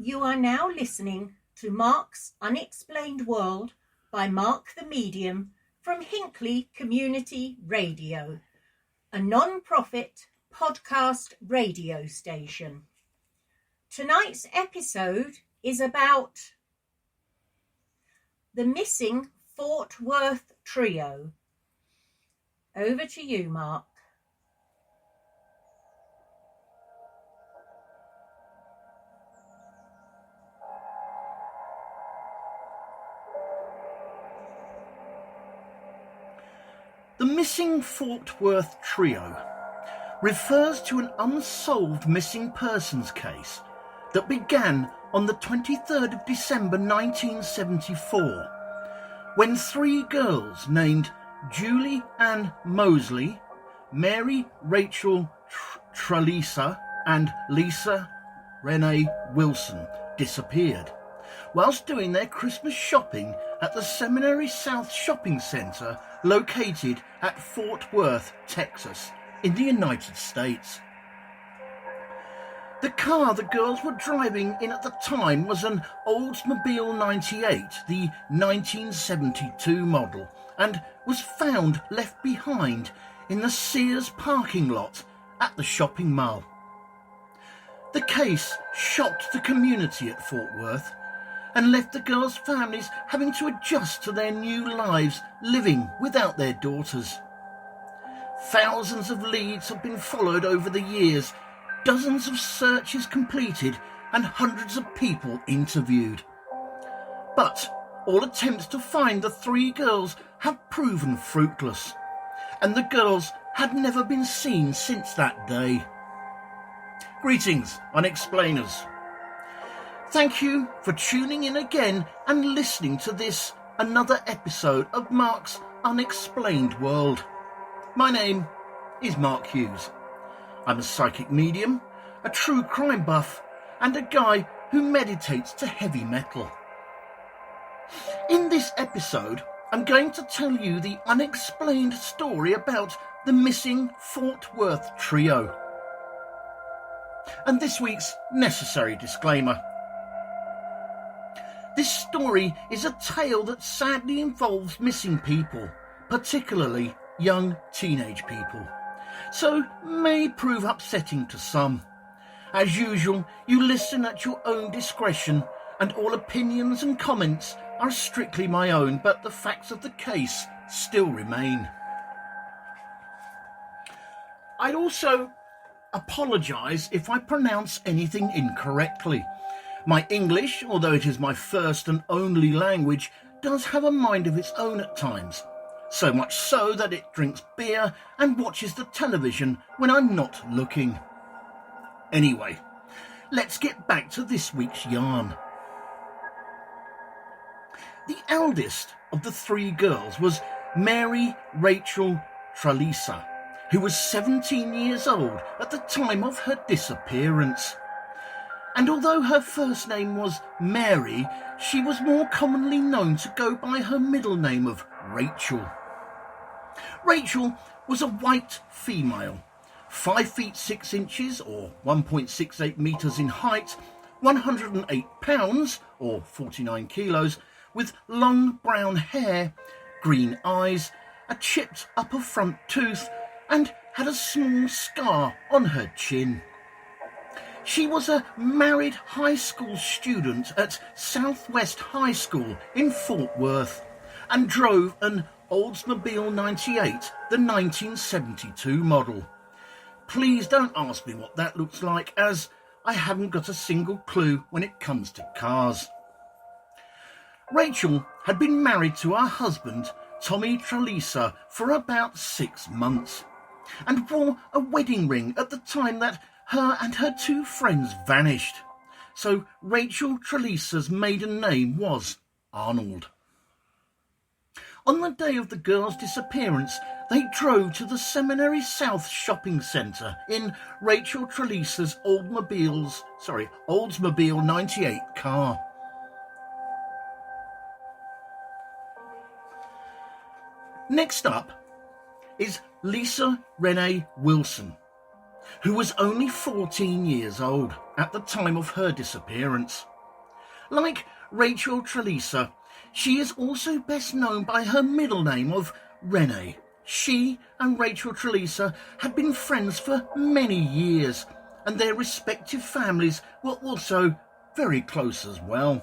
You are now listening to Mark's Unexplained World by Mark the Medium from Hinckley Community Radio, a non-profit podcast radio station. Tonight's episode is about the missing Fort Worth trio. Over to you, Mark. The missing Fort Worth trio refers to an unsolved missing persons case that began on the 23rd of December 1974, when three girls named Julie Ann Moseley, Mary Rachel Trlica and Lisa Renee Wilson disappeared whilst doing their Christmas shopping at the Seminary South Shopping Center located at Fort Worth, Texas, in the United States. The car the girls were driving in at the time was an Oldsmobile 98, the 1972 model, and was found left behind in the Sears parking lot at the shopping mall. The case shocked the community at Fort Worth and left the girls' families having to adjust to their new lives living without their daughters. Thousands of leads have been followed over the years, dozens of searches completed and hundreds of people interviewed. But all attempts to find the three girls have proven fruitless, and the girls had never been seen since that day. Greetings, Unexplainers. Thank you for tuning in again and listening to this, another episode of Mark's Unexplained World. My name is Mark Hughes. I'm a psychic medium, a true crime buff, and a guy who meditates to heavy metal. In this episode, I'm going to tell you the unexplained story about the missing Fort Worth trio. And this week's necessary disclaimer. This story is a tale that sadly involves missing people, particularly young teenage people, so may prove upsetting to some. As usual, you listen at your own discretion, and all opinions and comments are strictly my own, but the facts of the case still remain. I'd also apologise if I pronounce anything incorrectly. My English, although it is my first and only language, does have a mind of its own at times, so much so that it drinks beer and watches the television when I'm not looking. Anyway, let's get back to this week's yarn. The eldest of the three girls was Mary Rachel Trlica, who was 17 years old at the time of her disappearance. And although her first name was Mary, she was more commonly known to go by her middle name of Rachel. Rachel was a white female, 5 feet 6 inches or 1.68 metres in height, 108 pounds or 49 kilos, with long brown hair, green eyes, a chipped upper front tooth, and had a small scar on her chin. She was a married high school student at Southwest High School in Fort Worth and drove an Oldsmobile 98, the 1972 model. Please don't ask me what that looks like, as I haven't got a single clue when it comes to cars. Rachel had been married to her husband, Tommy Trlica, for about 6 months and wore a wedding ring at the time that her and her two friends vanished, so Rachel Trlica's maiden name was Arnold. On the day of the girls' disappearance, they drove to the Seminary South Shopping Center in Rachel Trlica's Oldsmobile 98 car. Next up is Lisa Renee Wilson, who was only 14 years old at the time of her disappearance. Like Rachel Trlica, she is also best known by her middle name of Renee. She and Rachel Trlica had been friends for many years, and their respective families were also very close as well.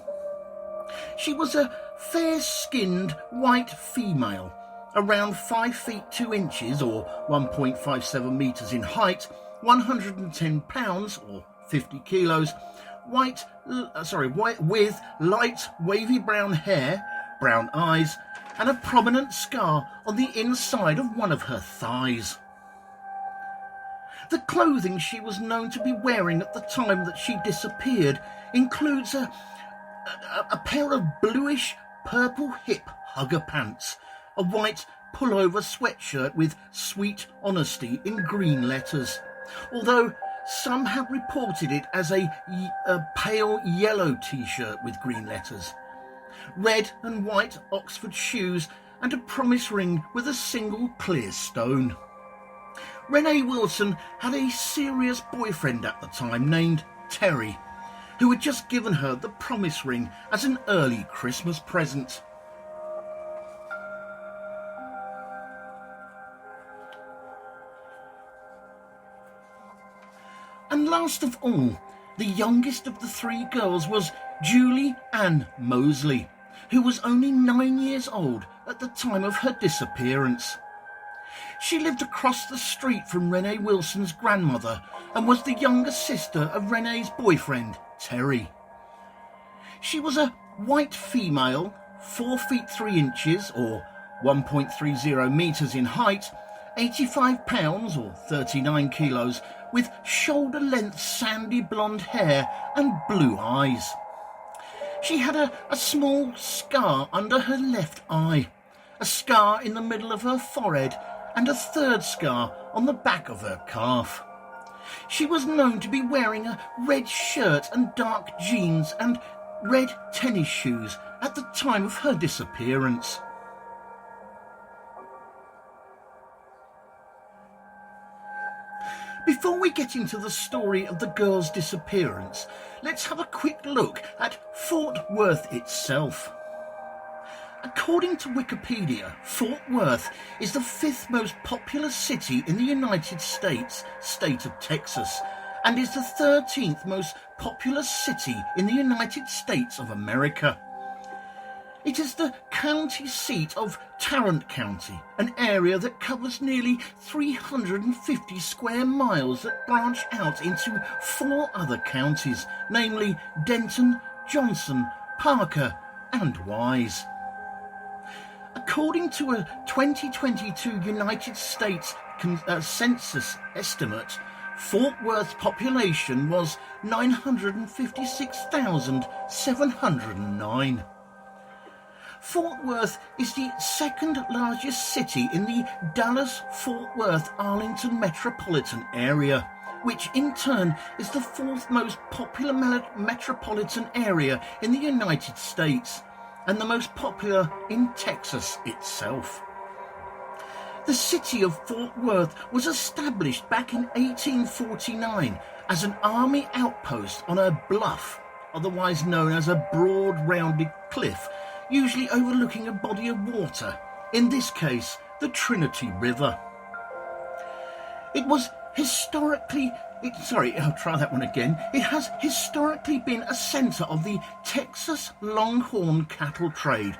She was a fair-skinned white female, around 5 feet 2 inches or 1.57 metres in height, 110 pounds or 50 kilos, white with light wavy brown hair, brown eyes, and a prominent scar on the inside of one of her thighs. The clothing she was known to be wearing at the time that she disappeared includes a pair of bluish purple hip hugger pants, a white pullover sweatshirt with "Sweet Honesty" in green letters, although some have reported it as a pale yellow t-shirt with green letters, red and white Oxford shoes, and a promise ring with a single clear stone. Renee Wilson had a serious boyfriend at the time named Terry, who had just given her the promise ring as an early Christmas present. And last of all, the youngest of the three girls was Julie Ann Moseley, who was only 9 years old at the time of her disappearance. She lived across the street from Renee Wilson's grandmother and was the younger sister of Renee's boyfriend, Terry. She was a white female, 4 feet 3 inches or 1.30 metres in height, 85 pounds or 39 kilos, with shoulder-length sandy blonde hair and blue eyes. She had a small scar under her left eye, a scar in the middle of her forehead, and a third scar on the back of her calf. She was known to be wearing a red shirt and dark jeans and red tennis shoes at the time of her disappearance. Before we get into the story of the girl's disappearance, let's have a quick look at Fort Worth itself. According to Wikipedia, Fort Worth is the 5th most populous city in the United States, state of Texas, and is the 13th most populous city in the United States of America. It is the county seat of Tarrant County, an area that covers nearly 350 square miles that branch out into 4 other counties, namely Denton, Johnson, Parker, and Wise. According to a 2022 United States Census estimate, Fort Worth's population was 956,709. Fort Worth is the second largest city in the Dallas-Fort Worth-Arlington metropolitan area, which in turn is the 4th most popular metropolitan area in the United States, and the most popular in Texas itself. The city of Fort Worth was established back in 1849 as an army outpost on a bluff, otherwise known as a broad rounded cliff, usually overlooking a body of water, in this case the Trinity River. It has historically been a centre of the Texas Longhorn cattle trade,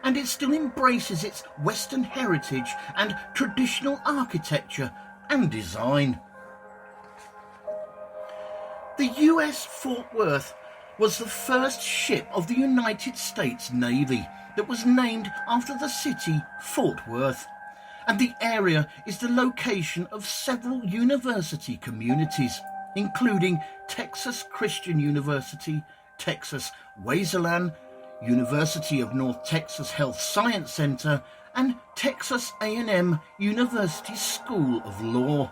and it still embraces its Western heritage and traditional architecture and design. The US Fort Worth was the first ship of the United States Navy that was named after the city Fort Worth, and the area is the location of several university communities, including Texas Christian University, Texas Wesleyan, University of North Texas Health Science Center, and Texas A&M University School of Law.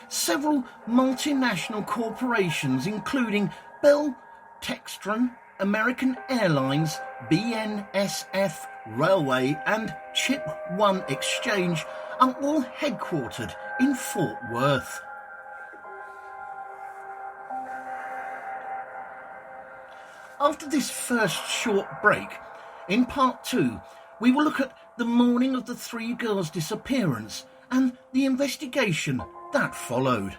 Several multinational corporations, including Bell Textron, American Airlines, BNSF Railway, and Chip One Exchange, are all headquartered in Fort Worth. after this first short break, in part 2, we will look at the morning of the 3 girls' disappearance and the investigation that followed.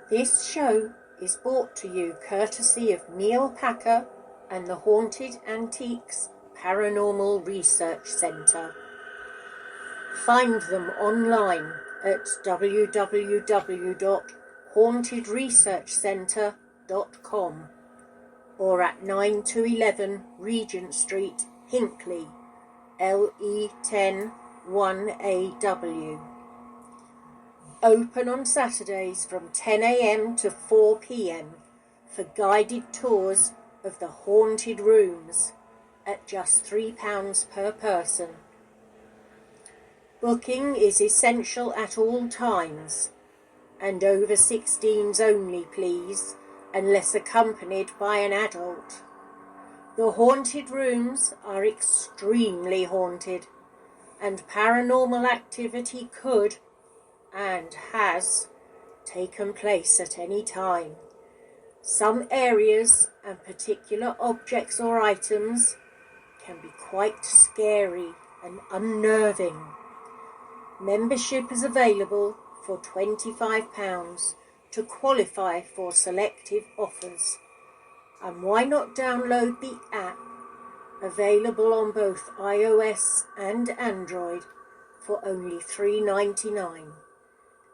This show is brought to you courtesy of Neil Packer and the Haunted Antiques Paranormal Research Center. Find them online at www.hauntedresearchcenter.com or at 9 to 11 Regent Street, Hinckley, LE10 1AW. Open on Saturdays from 10 a.m. to 4 p.m. for guided tours of the haunted rooms at just £3 per person. Booking is essential at all times, and over 16s only, please, unless accompanied by an adult. The haunted rooms are extremely haunted, and paranormal activity could and has taken place at any time. Some areas and particular objects or items can be quite scary and unnerving. Membership is available for £25 to qualify for selective offers. And why not download the app, available on both iOS and Android, for only $3.99.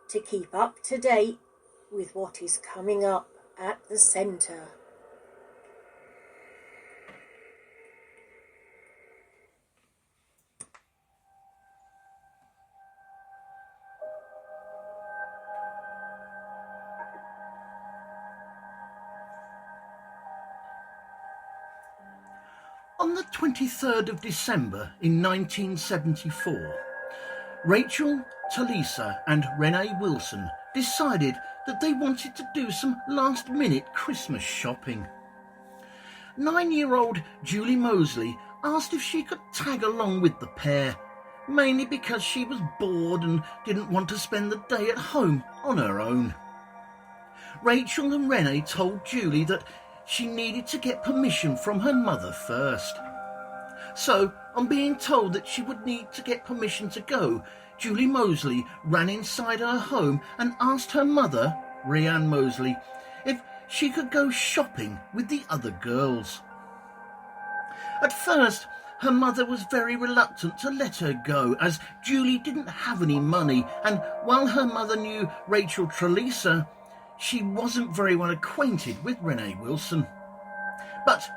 to keep up to date with what is coming up at the centre. On the 23rd of December in 1974, Rachel Trlica and Renee Wilson decided that they wanted to do some last-minute Christmas shopping. 9-year-old Julie Moseley asked if she could tag along with the pair, mainly because she was bored and didn't want to spend the day at home on her own. Rachel and Renee told Julie that she needed to get permission from her mother first. So, on being told that she would need to get permission to go, Julie Moseley ran inside her home and asked her mother, Rhiannon Moseley, if she could go shopping with the other girls. At first, her mother was very reluctant to let her go, as Julie didn't have any money, and while her mother knew Rachel Trlica, she wasn't very well acquainted with Renee Wilson. But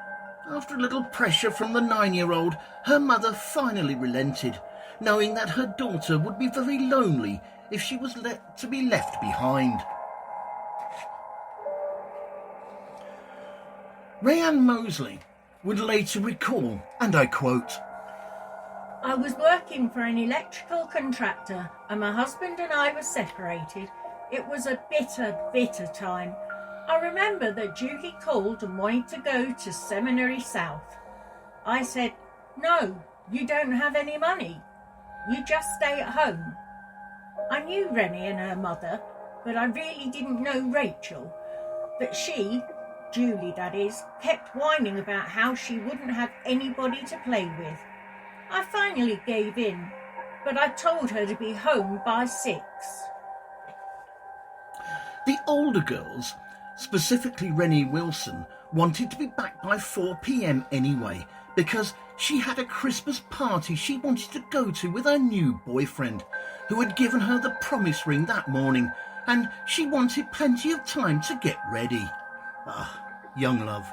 after a little pressure from the 9-year-old, her mother finally relented, knowing that her daughter would be very lonely if she was to be left behind. Rhiannon Moseley would later recall, and I quote, I was working for an electrical contractor and my husband and I were separated. It was a bitter, bitter time. I remember that Julie called and wanted to go to Seminary South. I said, no, you don't have any money. You just stay at home. I knew Renee and her mother, but I really didn't know Rachel. But she, Julie that is, kept whining about how she wouldn't have anybody to play with. I finally gave in, but I told her to be home by 6. The older girls, specifically Renee Wilson, wanted to be back by 4 p.m. anyway, because she had a Christmas party she wanted to go to with her new boyfriend, who had given her the promise ring that morning, and she wanted plenty of time to get ready. Ah, young love.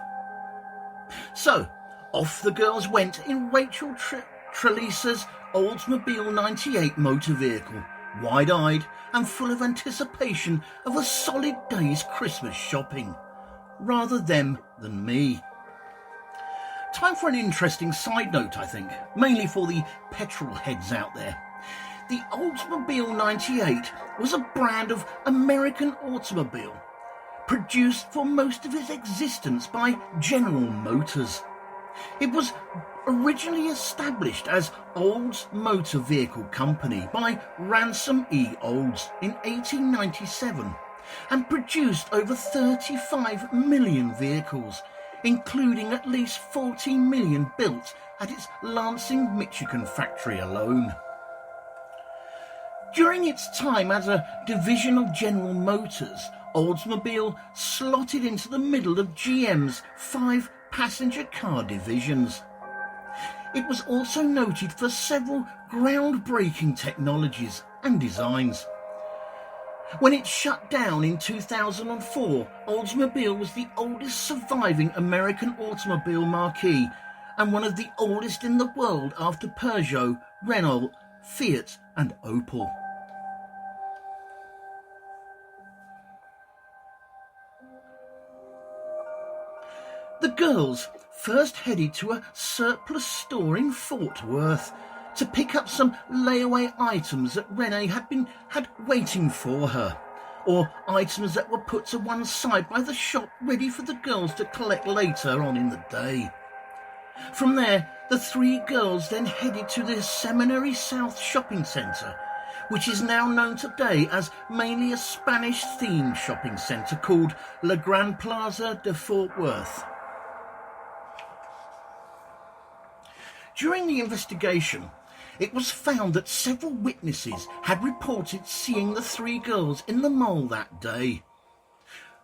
So, off the girls went in Rachel Trlica's Oldsmobile 98 motor vehicle, wide-eyed and full of anticipation of a solid day's Christmas shopping. Rather them than me. Time for an interesting side note, I think, mainly for the petrol heads out there. The Oldsmobile 98 was a brand of American automobile, produced for most of its existence by General Motors. It was originally established as Olds Motor Vehicle Company by Ransom E. Olds in 1897 and produced over 35 million vehicles, including at least 14 million built at its Lansing, Michigan factory alone. During its time as a division of General Motors, Oldsmobile slotted into the middle of GM's 5 passenger car divisions. It was also noted for several groundbreaking technologies and designs. When it shut down in 2004, Oldsmobile was the oldest surviving American automobile marquee and one of the oldest in the world after Peugeot, Renault, Fiat and Opel. The girls first headed to a surplus store in Fort Worth to pick up some layaway items that Renee had waiting for her, or items that were put to one side by the shop ready for the girls to collect later on in the day. From there, the 3 girls then headed to the Seminary South Shopping Center, which is now known today as mainly a Spanish-themed shopping center called La Gran Plaza de Fort Worth. During the investigation, it was found that several witnesses had reported seeing the 3 girls in the mall that day.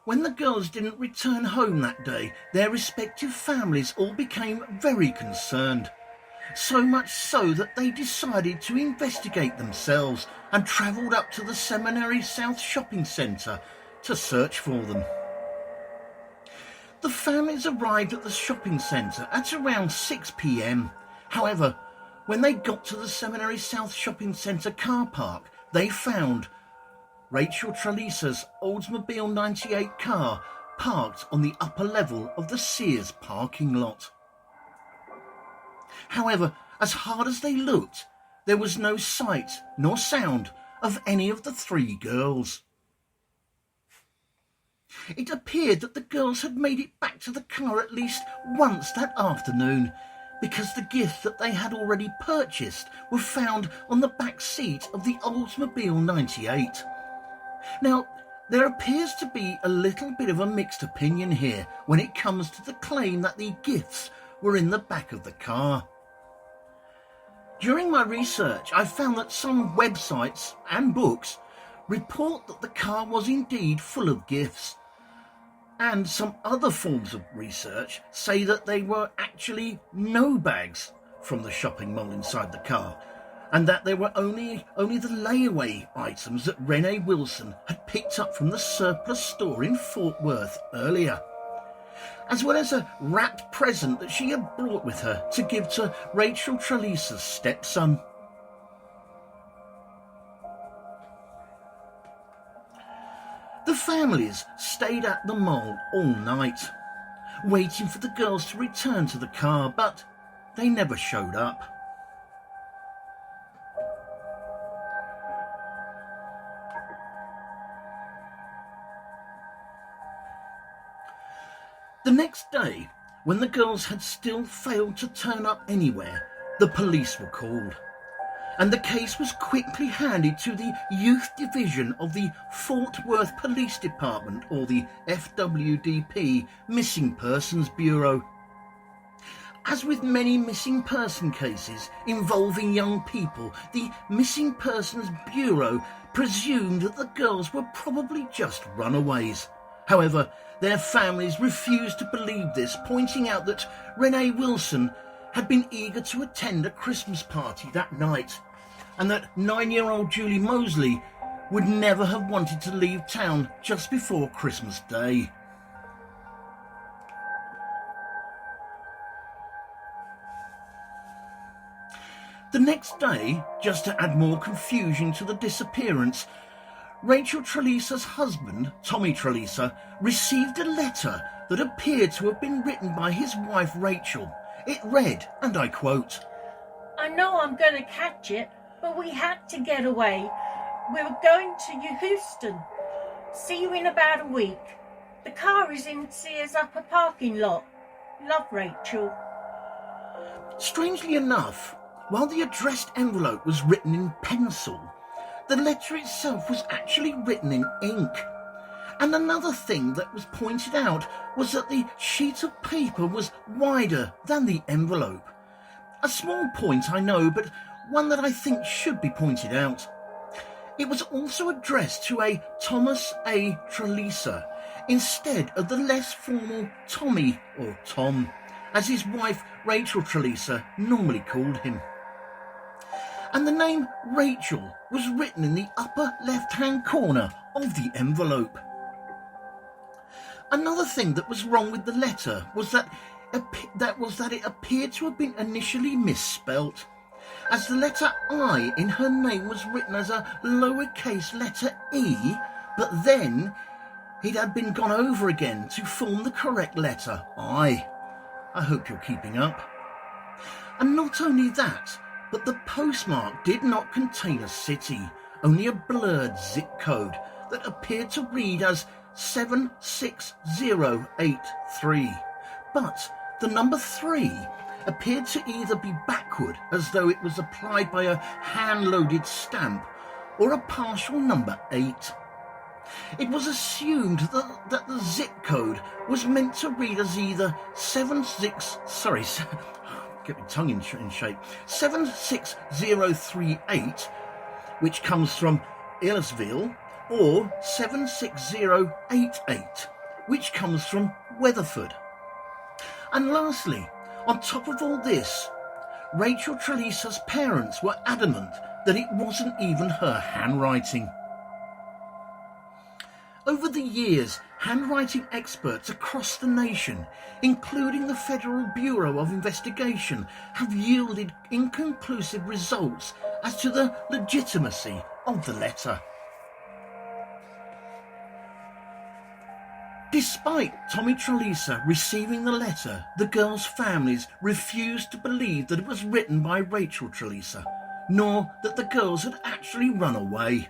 When the girls didn't return home that day, their respective families all became very concerned. So much so that they decided to investigate themselves and travelled up to the Seminary South Shopping Center to search for them. The families arrived at the shopping centre at around 6 p.m. However, when they got to the Seminary South Shopping Center car park, they found Rachel Trlica's Oldsmobile 98 car parked on the upper level of the Sears parking lot. However, as hard as they looked, there was no sight nor sound of any of the 3 girls. It appeared that the girls had made it back to the car at least once that afternoon, because the gifts that they had already purchased were found on the back seat of the Oldsmobile 98. Now, there appears to be a little bit of a mixed opinion here when it comes to the claim that the gifts were in the back of the car. During my research, I found that some websites and books report that the car was indeed full of gifts, and some other forms of research say that they were actually no bags from the shopping mall inside the car, and that there were only the layaway items that Renee Wilson had picked up from the surplus store in Fort Worth earlier, as well as a wrapped present that she had brought with her to give to Rachel Trlica's stepson. The families stayed at the mall all night, waiting for the girls to return to the car, but they never showed up. The next day, when the girls had still failed to turn up anywhere, the police were called, and the case was quickly handed to the Youth Division of the Fort Worth Police Department, or the FWDP Missing Persons Bureau. As with many missing person cases involving young people, the Missing Persons Bureau presumed that the girls were probably just runaways. However, their families refused to believe this, pointing out that Renee Wilson had been eager to attend a Christmas party that night, and that 9-year-old Julie Moseley would never have wanted to leave town just before Christmas Day. The next day, just to add more confusion to the disappearance, Rachel Trlica's husband, Tommy Trlica, received a letter that appeared to have been written by his wife Rachel. It read, and I quote, "I know I'm going to catch it, but we had to get away. We were going to Houston. See you in about a week. The car is in Sears upper parking lot. Love, Rachel. Strangely enough, while the addressed envelope was written in pencil, the letter itself was actually written in ink. And another thing that was pointed out was that the sheet of paper was wider than the envelope. A small point, I know, but one that I think should be pointed out. It was also addressed to a Thomas A. Trlica instead of the less formal Tommy or Tom, as his wife Rachel Trlica normally called him. And the name Rachel was written in the upper left-hand corner of the envelope. Another thing that was wrong with the letter was that it appeared to have been initially misspelt, as the letter I in her name was written as a lowercase letter E, but then it had been gone over again to form the correct letter I. I hope you're keeping up. And not only that, but the postmark did not contain a city, only a blurred zip code that appeared to read as 76083. But the number 3 appeared to either be backward, as though it was applied by a hand-loaded stamp, or a partial number 8. It was assumed that the zip code was meant to read as either 76038, which comes from Illersville, or 76088, which comes from Weatherford. And lastly, on top of all this, Rachel Trlica's parents were adamant that it wasn't even her handwriting. Over the years, handwriting experts across the nation, including the Federal Bureau of Investigation, have yielded inconclusive results as to the legitimacy of the letter. Despite Tommy Trlica receiving the letter, the girls' families refused to believe that it was written by Rachel Trlica, nor that the girls had actually run away.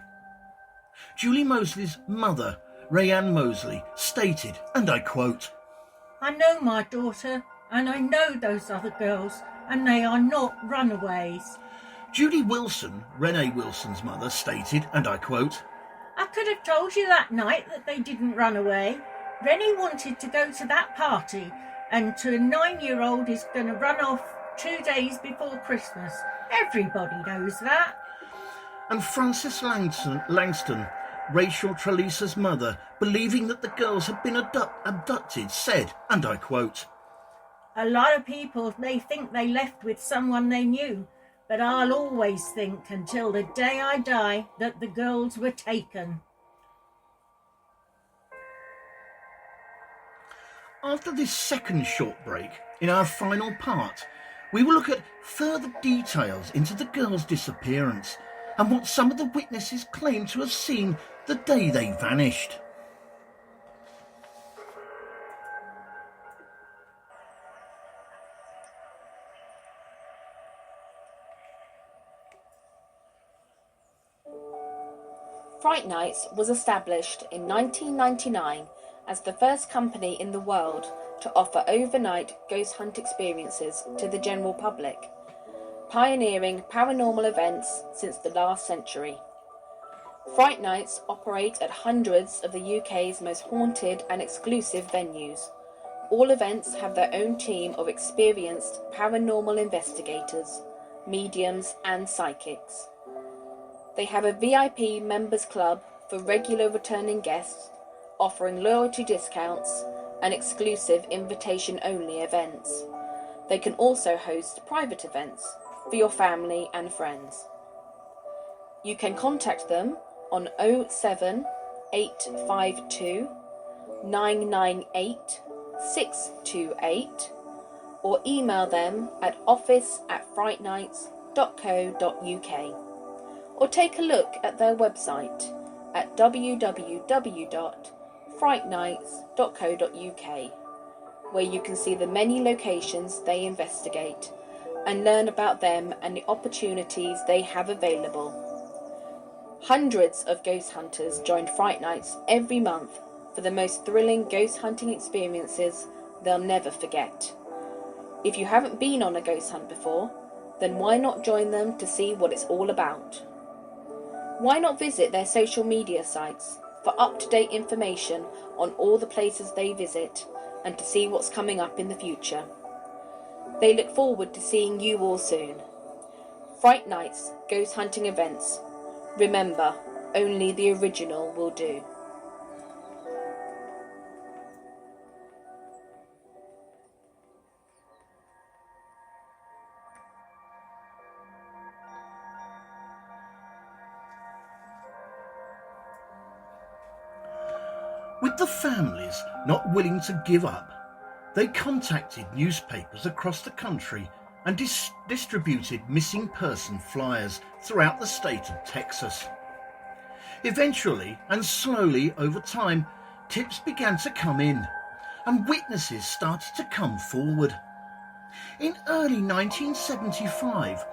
Julie Moseley's mother, Rayanne Moseley, stated, and I quote, "I know my daughter, and I know those other girls, and they are not runaways." Judy Wilson, Renee Wilson's mother, stated, and I quote, "I could have told you that night that they didn't run away. Rennie wanted to go to that party, and to a 9-year-old is going to run off 2 days before Christmas. Everybody knows that." And Frances Langston, Rachel Trlica's mother, believing that the girls had been abducted, said, and I quote, "A lot of people, they think they left with someone they knew, but I'll always think until the day I die that the girls were taken." After this second short break, in our final part, we will look at further details into the girls' disappearance and what some of the witnesses claim to have seen the day they vanished. Fright Nights was established in 1999 as the first company in the world to offer overnight ghost hunt experiences to the general public, pioneering paranormal events since the last century. Fright Nights operate at hundreds of the UK's most haunted and exclusive venues. All events have their own team of experienced paranormal investigators, mediums and psychics. They have a VIP members club for regular returning guests, offering loyalty discounts and exclusive invitation-only events. They can also host private events for your family and friends. You can contact them on 07852 998 628 or email them at office@frightnights.co.uk, or take a look at their website at www.frightnights.co.uk, where you can see the many locations they investigate and learn about them and the opportunities they have available. Hundreds of ghost hunters join Fright Nights every month for the most thrilling ghost hunting experiences they'll never forget. If you haven't been on a ghost hunt before, then why not join them to see what it's all about? Why not visit their social media sites for up-to-date information on all the places they visit and to see what's coming up in the future? They look forward to seeing you all soon. Fright Nights Ghost Hunting Events. Remember, only the original will do. With the families not willing to give up, they contacted newspapers across the country and distributed missing person flyers throughout the state of Texas. Eventually, and slowly over time, tips began to come in, and witnesses started to come forward. In early 1975,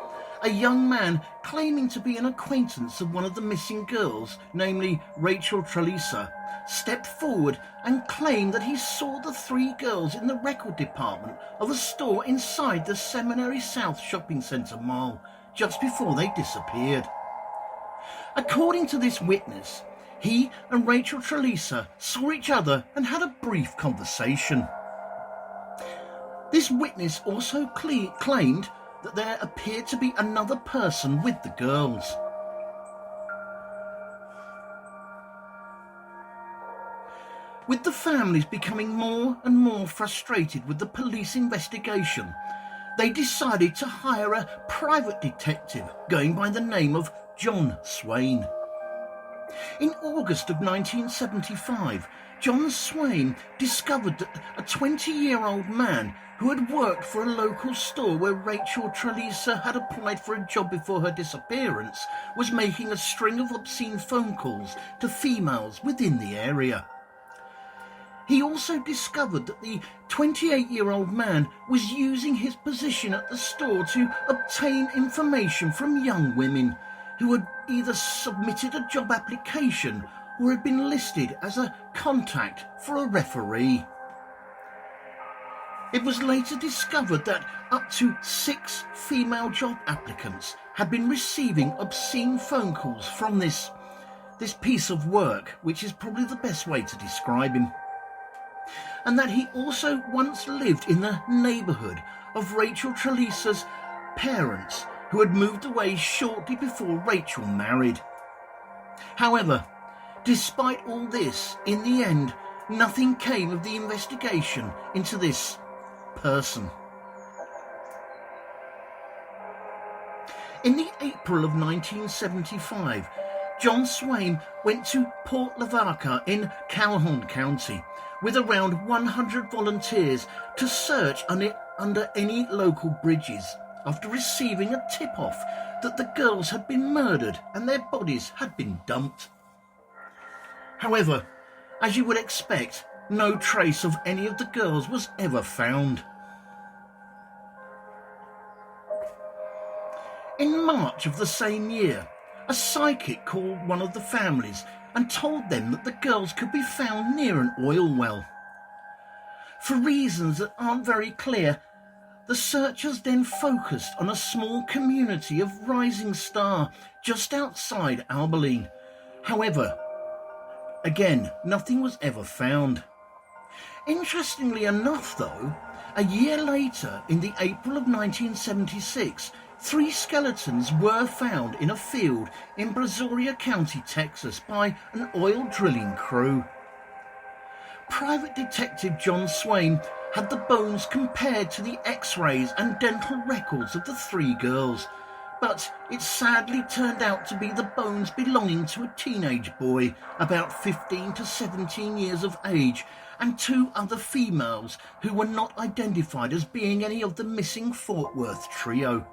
a young man claiming to be an acquaintance of one of the missing girls, namely Rachel Trlica, stepped forward and claimed that he saw the three girls in the record department of a store inside the Seminary South Shopping Center mall just before they disappeared. According to this witness, he and Rachel Trlica saw each other and had a brief conversation. This witness also claimed that there appeared to be another person with the girls. With the families becoming more and more frustrated with the police investigation, they decided to hire a private detective going by the name of John Swain. In August of 1975, John Swain discovered that a 20-year-old man who had worked for a local store where Rachel Trlica had applied for a job before her disappearance was making a string of obscene phone calls to females within the area. He also discovered that the 28-year-old man was using his position at the store to obtain information from young women who had either submitted a job application or had been listed as a contact for a referee. It was later discovered that up to 6 female job applicants had been receiving obscene phone calls from this piece of work, which is probably the best way to describe him. And that he also once lived in the neighbourhood of Rachel Trlica's parents, who had moved away shortly before Rachel married. However, despite all this, in the end, nothing came of the investigation into this person. In the April of 1975, John Swain went to Port Lavaca in Calhoun County with around 100 volunteers to search under any local bridges after receiving a tip-off that the girls had been murdered and their bodies had been dumped. However, as you would expect, no trace of any of the girls was ever found. In March of the same year, a psychic called one of the families and told them that the girls could be found near an oil well. For reasons that aren't very clear, the searchers then focused on a small community of Rising Star just outside Abilene. However, again, nothing was ever found. Interestingly enough, though, a year later, in the April of 1976, 3 skeletons were found in a field in Brazoria County, Texas, by an oil drilling crew. Private Detective John Swain had the bones compared to the X-rays and dental records of the 3 girls, but it sadly turned out to be the bones belonging to a teenage boy about 15 to 17 years of age and 2 other females who were not identified as being any of the missing Fort Worth trio.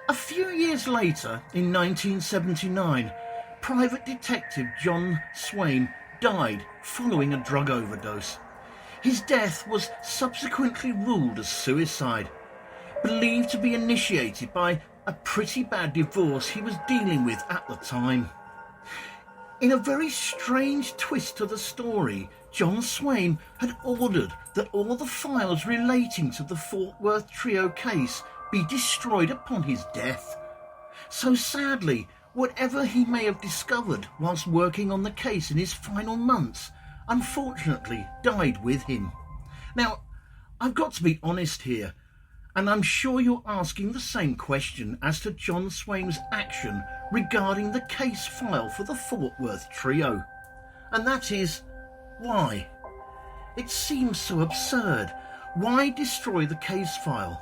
A few years later, in 1979, Private Detective John Swain died following a drug overdose. His death was subsequently ruled as suicide, believed to be initiated by a pretty bad divorce he was dealing with at the time. In a very strange twist to the story, John Swain had ordered that all the files relating to the Fort Worth trio case be destroyed upon his death. So sadly, whatever he may have discovered whilst working on the case in his final months, unfortunately died with him. Now, I've got to be honest here, and I'm sure you're asking the same question as to John Swain's action regarding the case file for the Fort Worth trio. And that is, why? It seems so absurd. Why destroy the case file?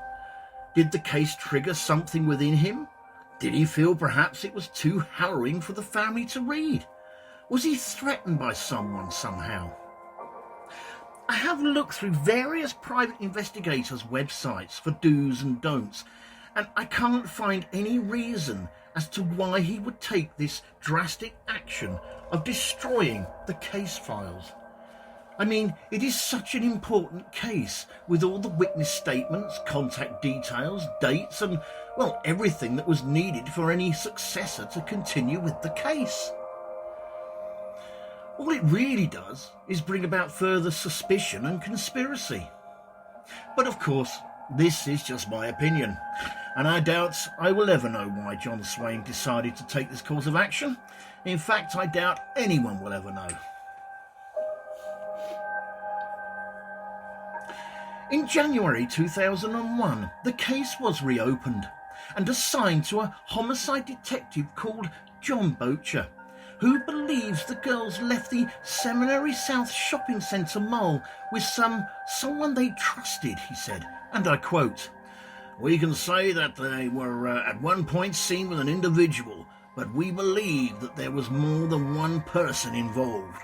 Did the case trigger something within him? Did he feel perhaps it was too harrowing for the family to read? Was he threatened by someone somehow? I have looked through various private investigators' websites for do's and don'ts, and I can't find any reason as to why he would take this drastic action of destroying the case files. I mean, it is such an important case with all the witness statements, contact details, dates, and, well, everything that was needed for any successor to continue with the case. All it really does is bring about further suspicion and conspiracy. But of course, this is just my opinion, and I doubt I will ever know why John Swain decided to take this course of action. In fact, I doubt anyone will ever know. In January 2001, the case was reopened and assigned to a homicide detective called John Bocher, who believes the girls left the Seminary South Shopping Center mall with someone they trusted, he said, and I quote, "We can say that they were at one point seen with an individual, but we believe that there was more than one person involved."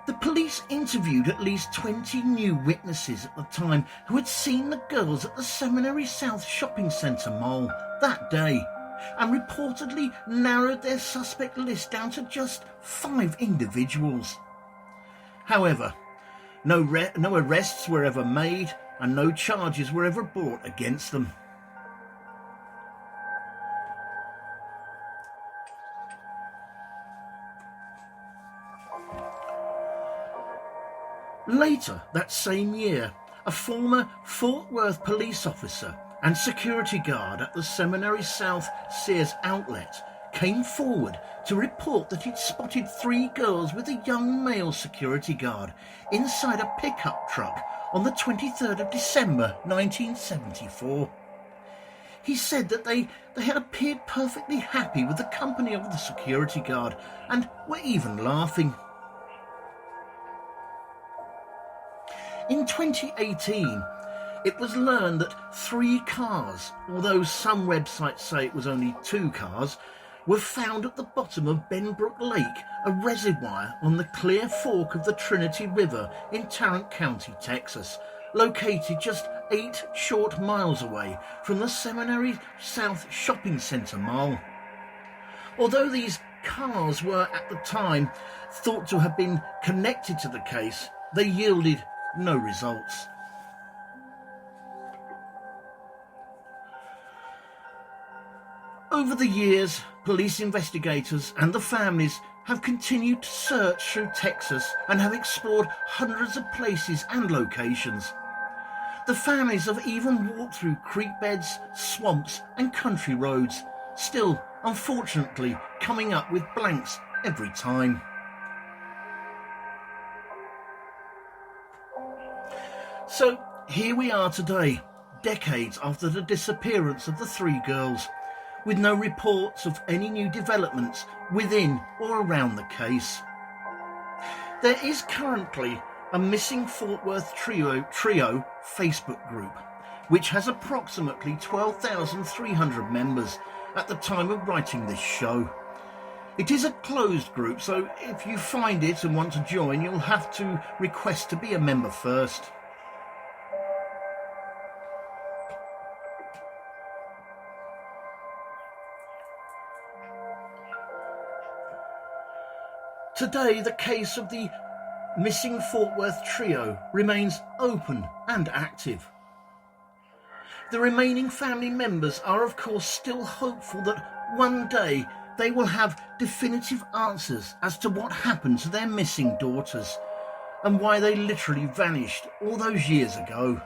The police interviewed at least 20 new witnesses at the time who had seen the girls at the Seminary South Shopping Center mall that day, and reportedly narrowed their suspect list down to just 5 individuals. However, no arrests were ever made and no charges were ever brought against them. Later that same year, a former Fort Worth police officer and security guard at the Seminary South Sears outlet came forward to report that he'd spotted 3 girls with a young male security guard inside a pickup truck on the 23rd of December 1974. He said that they had appeared perfectly happy with the company of the security guard and were even laughing. In 2018, it was learned that 3 cars, although some websites say it was only 2 cars, were found at the bottom of Benbrook Lake, a reservoir on the Clear Fork of the Trinity River in Tarrant County, Texas, located just 8 short miles away from the Seminary South Shopping Center mall. Although these cars were at the time thought to have been connected to the case, they yielded no results. Over the years, police investigators and the families have continued to search through Texas and have explored hundreds of places and locations. The families have even walked through creek beds, swamps and country roads, still, unfortunately, coming up with blanks every time. So here we are today, decades after the disappearance of the 3 girls, with no reports of any new developments within or around the case. There is currently a Missing Fort Worth Trio Facebook group, which has approximately 12,300 members at the time of writing this show. It is a closed group, so if you find it and want to join, you'll have to request to be a member first. Today, the case of the Missing Fort Worth Trio remains open and active. The remaining family members are of course still hopeful that one day they will have definitive answers as to what happened to their missing daughters and why they literally vanished all those years ago.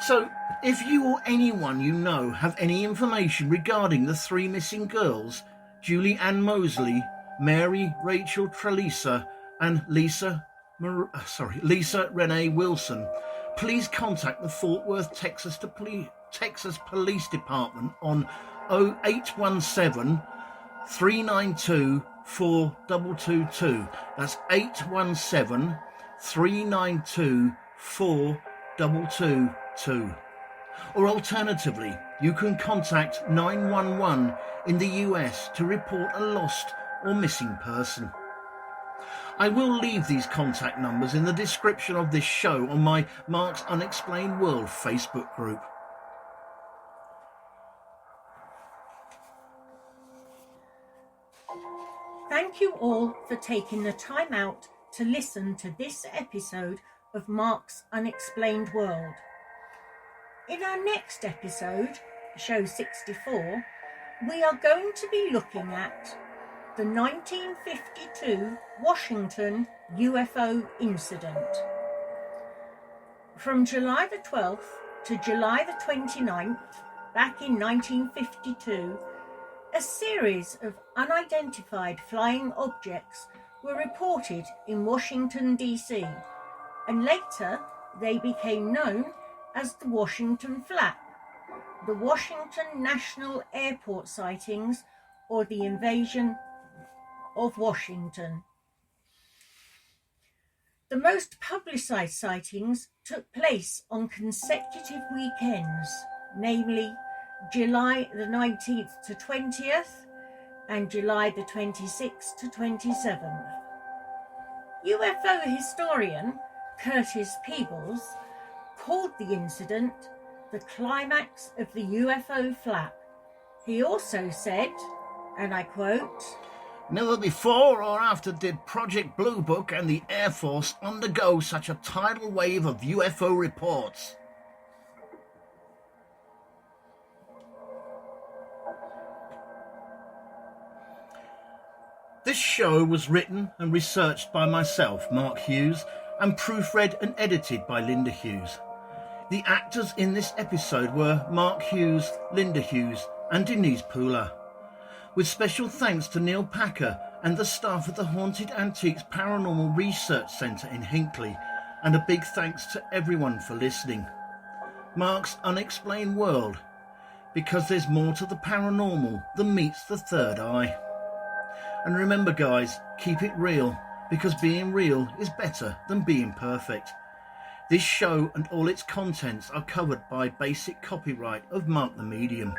So, if you or anyone you know have any information regarding the three missing girls, Julie Ann Moseley, Mary Rachel Trlica and Lisa Renee Wilson, please contact the Fort Worth, Texas Police Department on 0817 392 4222. That's 817 392 4222. Or alternatively, you can contact 911 in the US to report a lost or missing person. I will leave these contact numbers in the description of this show on my Mark's Unexplained World Facebook group. Thank you all for taking the time out to listen to this episode of Mark's Unexplained World. In our next episode, show 64, we are going to be looking at the 1952 Washington UFO incident. From July the 12th to July the 29th, back in 1952, a series of unidentified flying objects were reported in Washington, D.C., and later they became known as the Washington Flap, the Washington National Airport sightings, or the invasion of Washington. The most publicised sightings took place on consecutive weekends, namely July the 19th to 20th and July the 26th to 27th. UFO historian Curtis Peebles called the incident the climax of the UFO flap. He also said, and I quote, "Never before or after did Project Blue Book and the Air Force undergo such a tidal wave of UFO reports." This show was written and researched by myself, Mark Hughes, and proofread and edited by Linda Hughes. The actors in this episode were Mark Hughes, Linda Hughes, and Denise Poolar. With special thanks to Neil Packer and the staff at the Haunted Antiques Paranormal Research Center in Hinckley, and a big thanks to everyone for listening. Mark's Unexplained World, because there's more to the paranormal than meets the third eye. And remember guys, keep it real, because being real is better than being perfect. This show and all its contents are covered by basic copyright of Mark the Medium.